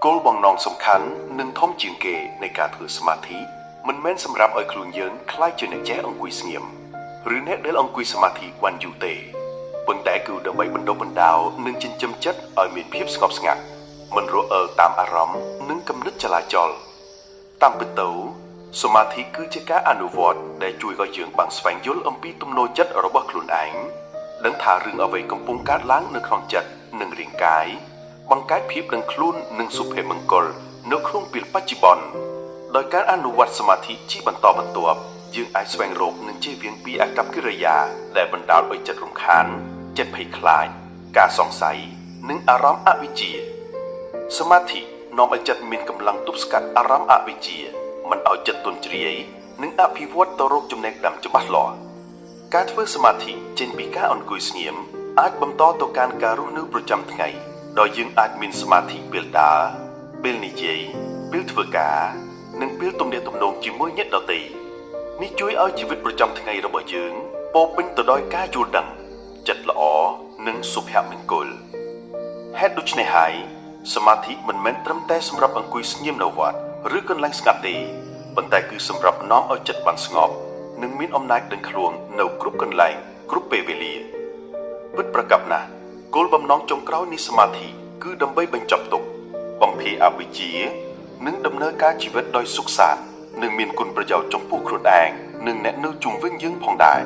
គោលបំណងសំខាន់និងធំជាងគេនៃការធ្វើសមាធិមិនមែនសម្រាប់ឲ្យខ្លួនយើងខ្លាចជាអ្នកចេះអង្គុយស្ងៀមឬអ្នកដែលអង្គុយសមាធិវ៉ាន់យូរទេប៉ុន្តែគឺដើម្បីបណ្ដុះបណ្ដាលនិងចិញ្ចឹមចិត្តឲ្យមានភាពស្ងប់ស្ងាត់មិនរអិលតាមអារម្មណ៍និងគំនិតចលាចលតាមពិតទៅសមាធិគឺជាការអនុវត្តដែលជួយឲ្យយើងបានស្វែងយល់អំពីទំនោរចិត្តរបស់ខ្លួនឯងដឹងថារឿងអ្វីកំពុងកើតឡើងនៅក្នុងចិត្តនិងរាងកាយបង្កើតភាពដឹងខ្លួននិងសុភមង្គលនៅក្នុងពេលបច្ចុប្បន្នដោយការអនុវត្តសមាធិជាបន្តបន្ទាប់យើងអាចស្វែងរកនិងជៀសវាងពីអាកប្បកិរិយាដែលបណ្ដាលឲ្យចិត្តរំខានចិត្តភ័យខ្លាចការសង្ស័យនិងអារម្មណ៍អវិជ្ជាសមាធិនាំឲ្យចិត្តមានកម្លាំងទប់ស្កាត់អារម្មណ៍អវិជ្ជាមិនឲ្យចិត្តទន់ជ្រាយនិងអភិវឌ្ឍទៅរកចំណេះដឹងច្បាស់លាស់ការធ្វើសមាធិចេញពីការអង្គុយស្ងៀមអាចបន្តទៅកាន់ការរស់នៅប្រចាំថ្ងៃដោយយើងអាចមានសមាធិពេលដើរពេលនិយាយពេលធ្វើការនិងពេលទំនាក់ទំនងជាមួយអ្នកដទៃនេះជួយឲ្យជីវិតប្រចាំថ្ងៃរបស់យើងពោរពេញទៅដោយការយល់ដឹងចិត្តល្អនិងសុភមង្គលហេតុដូច្នេះហើយសមាធិមិនមែនត្រឹមតែសម្រាប់អង្គុយស្ងៀមនៅវត្តឬកន្លែងស្ងាត់ទេប៉ុន្តែគឺសម្រាប់នាំឲ្យចិត្តបានស្ងប់និងមានអំណាចដឹងខ្លួននៅគ្រប់កន្លែងគ្រប់ពេលវេលាពិតប្រាកដណាស់គោលបំណងចុងក្រោយនៃសមាធិគឺដើម្បីបញ្ចប់ទុក្ខបំភាយអវិជ្ជានិងដំណើរការជីវិតដោយសុខសាន្តនិងមានគុណប្រយោជន៍ចំពោះខ្លួនឯងនិងអ្នកនៅជុំវិញយើងផងដែរ